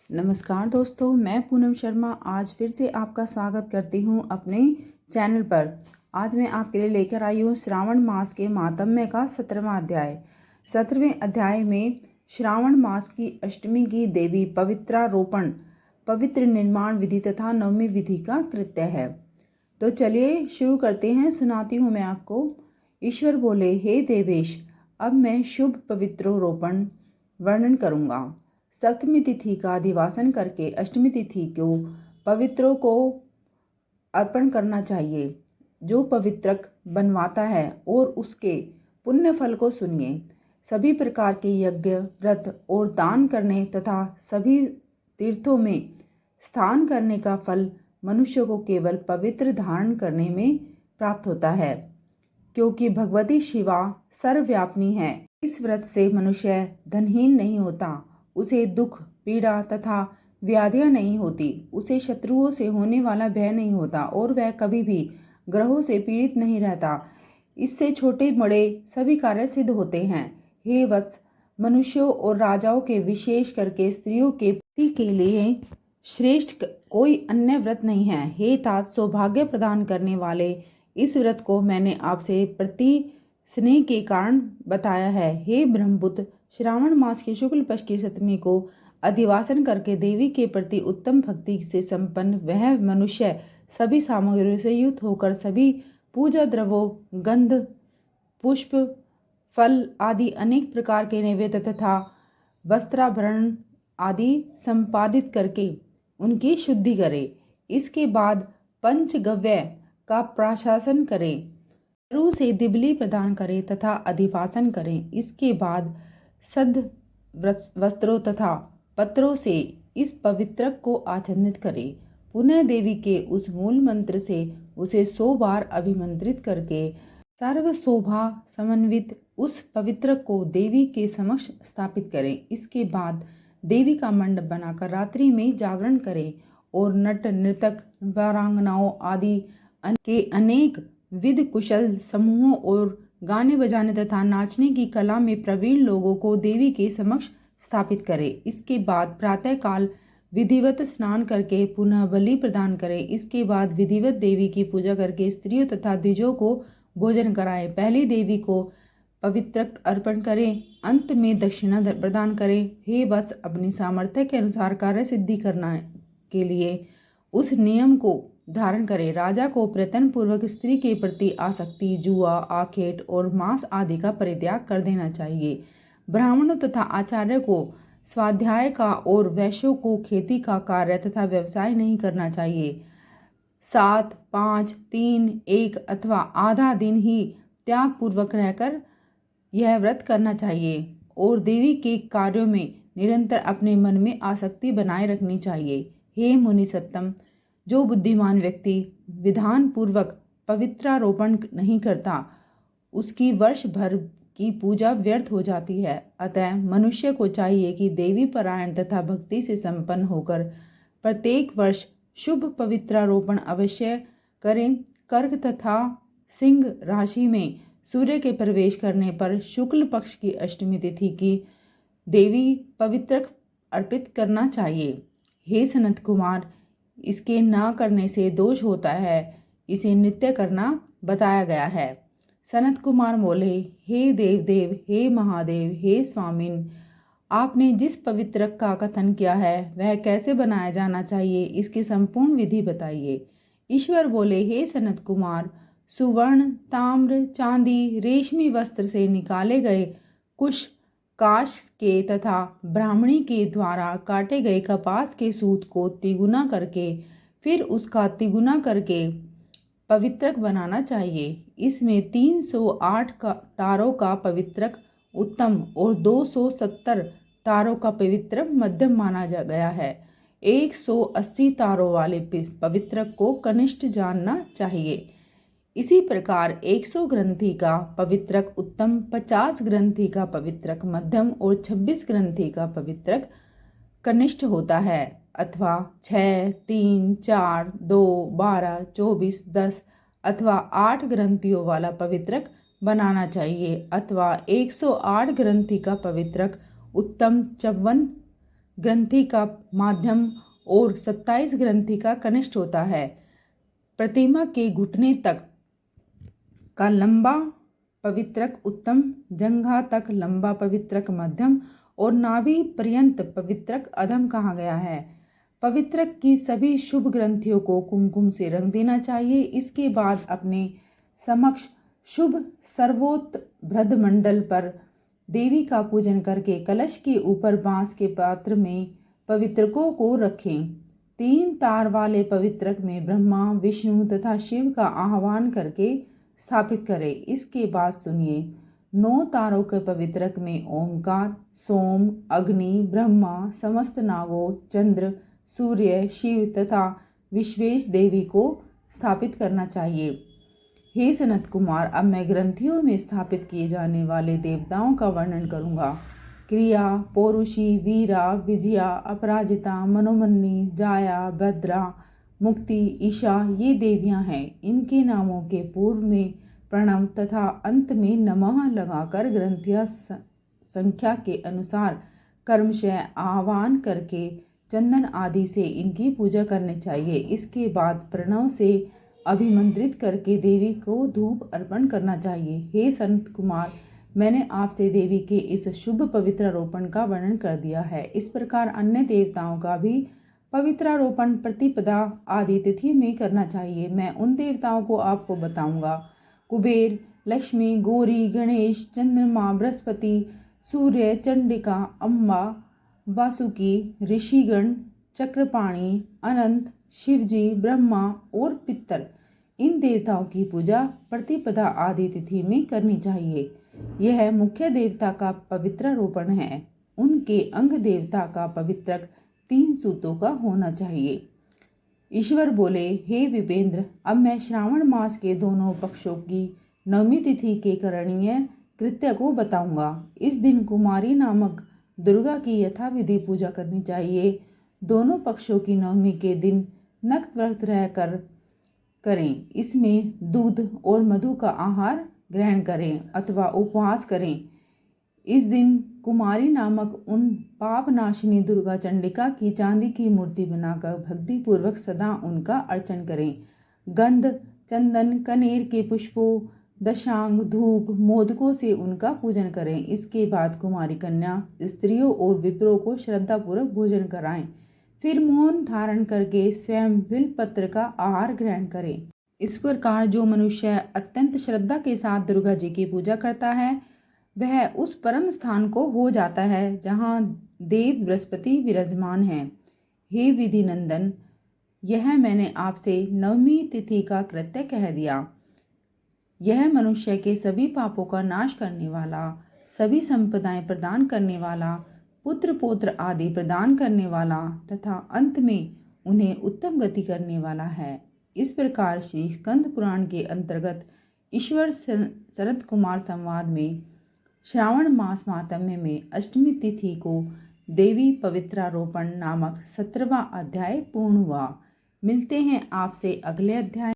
नमस्कार दोस्तों, मैं पूनम शर्मा आज फिर से आपका स्वागत करती हूँ अपने चैनल पर। आज मैं आपके लिए लेकर आई हूँ श्रावण मास के माहात्म्य का 17वां अध्याय। 17वें अध्याय में श्रावण मास की अष्टमी की देवी पवित्रारोपण, पवित्र निर्माण विधि तथा नवमी विधि का कृत्य है। तो चलिए शुरू करते हैं। सुनाती हूँ मैं आपको। ईश्वर बोले, हे देवेश, अब मैं शुभ पवित्रोरोपण वर्णन करूँगा। सप्तमी तिथि का अधिवासन करके अष्टमी तिथि को पवित्रों को अर्पण करना चाहिए। जो पवित्रक बनवाता है और उसके पुण्य फल को सुनिए। सभी प्रकार के यज्ञ, व्रत और दान करने तथा सभी तीर्थों में स्नान करने का फल मनुष्य को केवल पवित्र धारण करने में प्राप्त होता है, क्योंकि भगवती शिवा सर्वव्यापिनी है। इस व्रत से मनुष्य धनहीन नहीं होता, उसे दुख, पीड़ा तथा व्याधियां नहीं होती, उसे शत्रुओं से होने वाला भय नहीं होता और वह कभी भी ग्रहों से पीड़ित नहीं रहता। इससे छोटे बड़े सभी कार्य सिद्ध होते हैं। हे वत्स, मनुष्यों और राजाओं के विशेष करके स्त्रियों के पति के लिए श्रेष्ठ कोई अन्य व्रत नहीं है। हे तात, सौभाग्य प्रदान करने वाले इस व्रत को मैंने आपसे प्रति स्नेह के कारण बताया है। हे ब्रह्मपुत्र, श्रावण मास के शुक्ल पक्ष की सप्तमी को अधिवासन करके देवी के प्रति उत्तम भक्ति से संपन्न वह मनुष्य सभी सामग्रियों से युक्त होकर सभी पूजा द्रव्यों, गंध, पुष्प, फल आदि अनेक प्रकार के नैवेद्य तथा वस्त्राभरण आदि संपादित करके उनकी शुद्धि करे। इसके बाद पंचगव्य का प्रशासन करें, रू से दिबली प्रदान करें तथा अधिवासन करें। इसके बाद सद वस्त्रों तथा पत्रों से इस पवित्रक को आच्छादित करें। पुनः देवी के उस मूल मंत्र से उसे 100 बार अभिमंत्रित करके सर्व शोभा समन्वित उस पवित्रक को देवी के समक्ष स्थापित करें। इसके बाद देवी का मंडप बनाकर रात्रि में जागरण करें और नट, नर्तक, वीरांगनाओं आदि के अनेक विधि कुशल समूहों और गाने बजाने तथा नाचने की कला में प्रवीण लोगों को देवी के समक्ष स्थापित करें। इसके बाद प्रातः काल विधिवत स्नान करके पुनः बलि प्रदान करें। इसके बाद विधिवत देवी की पूजा करके स्त्रियों तथा द्विजों को भोजन कराएं। पहले देवी को पवित्रक अर्पण करें, अंत में दक्षिणा प्रदान करें। हे वत्स, अपनी सामर्थ्य के अनुसार कार्य सिद्धि करने के लिए उस नियम को धारण करें। राजा को प्रयत्न पूर्वक स्त्री के प्रति आसक्ति, जुआ, आखेट और मांस आदि का परित्याग कर देना चाहिए। ब्राह्मणों तथा आचार्य को स्वाध्याय का और वैश्यों को खेती का कार्य तथा व्यवसाय नहीं करना चाहिए। 7, 5, 3, 1 अथवा आधा दिन ही त्याग पूर्वक रहकर यह व्रत करना चाहिए और देवी के कार्यों में निरंतर अपने मन में आसक्ति बनाए रखनी चाहिए। हे मुनि सत्तम, जो बुद्धिमान व्यक्ति विधान पूर्वक पवित्रारोपण नहीं करता, उसकी वर्ष भर की पूजा व्यर्थ हो जाती है। अतः मनुष्य को चाहिए कि देवी परायण तथा भक्ति से संपन्न होकर प्रत्येक वर्ष शुभ पवित्रारोपण अवश्य करें। कर्क तथा सिंह राशि में सूर्य के प्रवेश करने पर शुक्ल पक्ष की अष्टमी तिथि की देवी पवित्रक अर्पित करना चाहिए। हे सनत कुमार, इसके न करने से दोष होता है, इसे नित्य करना बताया गया है। सनत कुमार बोले, हे देव, हे महादेव, हे स्वामिन, आपने जिस पवित्रक का कथन किया है वह कैसे बनाया जाना चाहिए, इसकी संपूर्ण विधि बताइए। ईश्वर बोले, हे सनत कुमार, सुवर्ण, ताम्र, चांदी, रेशमी वस्त्र से निकाले गए कुश, काश के तथा ब्राह्मणी के द्वारा काटे गए कपास के सूत को तिगुना करके फिर उसका तिगुना करके पवित्रक बनाना चाहिए। इसमें 308 तारों का पवित्रक उत्तम और 270 तारों का पवित्रक मध्यम माना गया है। 180 तारों वाले पवित्रक को कनिष्ठ जानना चाहिए। इसी प्रकार 100 ग्रंथि का पवित्रक उत्तम, 50 ग्रंथि का पवित्रक मध्यम और 26 ग्रंथि का पवित्रक कनिष्ठ होता है, अथवा 6, 3, 4, 2, 12, 24, 10 अथवा 8 ग्रंथियों वाला पवित्रक बनाना चाहिए, अथवा 108 ग्रंथि का पवित्रक उत्तम, 54 ग्रंथि का माध्यम और 27 ग्रंथि का कनिष्ठ होता है। प्रतिमा के घुटने तक का लंबा पवित्रक उत्तम, जंघा तक लंबा पवित्रक मध्यम और नाभि पर्यंत पवित्रक अधम कहा गया है। पवित्रक की सभी शुभ ग्रंथियों को कुमकुम से रंग देना चाहिए। इसके बाद अपने समक्ष शुभ सर्वोत्त भ्रद मंडल पर देवी का पूजन करके कलश के ऊपर बांस के पात्र में पवित्रकों को रखें। 3 तार वाले पवित्रक में ब्रह्मा, विष्णु तथा शिव का आह्वान करके स्थापित करें। इसके बाद सुनिए, 9 तारों के पवित्रक में ओमकार, सोम, अग्नि, ब्रह्मा, समस्त नागों, चंद्र, सूर्य, शिव तथा विश्वेश देवी को स्थापित करना चाहिए। हे सनत कुमार, अब मैं ग्रंथियों में स्थापित किए जाने वाले देवताओं का वर्णन करूंगा। क्रिया, पौरुषी, वीरा, विजया, अपराजिता, मनोमन्नी, जाया, भद्रा, मुक्ति, ईशा ये देवियां हैं। इनके नामों के पूर्व में प्रणव तथा अंत में नमः लगाकर ग्रंथिया संख्या के अनुसार कर्मशः आह्वान करके चंदन आदि से इनकी पूजा करनी चाहिए। इसके बाद प्रणव से अभिमंत्रित करके देवी को धूप अर्पण करना चाहिए। हे संत कुमार, मैंने आपसे देवी के इस शुभ पवित्रारोपण का वर्णन कर दिया है। इस प्रकार अन्य देवताओं का भी पवित्रारोपण प्रतिपदा आदि तिथि में करना चाहिए। मैं उन देवताओं को आपको बताऊंगा। कुबेर, लक्ष्मी, गौरी, गणेश, चंद्रमा, बृहस्पति, सूर्य, चंडिका, अम्बा, वासुकी, ऋषिगण, चक्रपाणी, अनंत, शिवजी, ब्रह्मा और पितर, इन देवताओं की पूजा प्रतिपदा आदि तिथि में करनी चाहिए। यह मुख्य देवता का पवित्रारोपण है। उनके अंग देवता का पवित्रक 3 सूतों का होना चाहिए। ईश्वर बोले, हे विपेंद्र, अब मैं श्रावण मास के दोनों पक्षों की नवमी तिथि के करणीय कृत्य को बताऊंगा। इस दिन कुमारी नामक दुर्गा की यथाविधि पूजा करनी चाहिए। दोनों पक्षों की नवमी के दिन नक्त व्रत रहकर करें। इसमें दूध और मधु का आहार ग्रहण करें अथवा उपवास करें। इस दिन कुमारी नामक उन पाप नाशिनी दुर्गा चंडिका की चांदी की मूर्ति बनाकर भक्ति पूर्वक सदा उनका अर्चन करें। गंध, चंदन, कनेर के पुष्पों, दशांग, धूप, मोदकों से उनका पूजन करें। इसके बाद कुमारी कन्या, स्त्रियों और विप्रों को श्रद्धापूर्वक भोजन कराएं। फिर मौन धारण करके स्वयं बिल्वपत्र का आहार ग्रहण करें। इस प्रकार जो मनुष्य अत्यंत श्रद्धा के साथ दुर्गा जी की पूजा करता है वह उस परम स्थान को हो जाता है जहाँ देव बृहस्पति विराजमान हैं। हे विधि नंदन, यह मैंने आपसे नवमी तिथि का कृत्य कह दिया। यह मनुष्य के सभी पापों का नाश करने वाला, सभी संपदाएं प्रदान करने वाला, पुत्र पौत्र आदि प्रदान करने वाला तथा अंत में उन्हें उत्तम गति करने वाला है। इस प्रकार श्री स्कंद पुराण के अंतर्गत ईश्वर सनत कुमार संवाद में श्रावण मास माहात्म्य में अष्टमी तिथि को देवी पवित्रारोपण नामक 17वां अध्याय पूर्ण हुआ। मिलते हैं आपसे अगले अध्याय।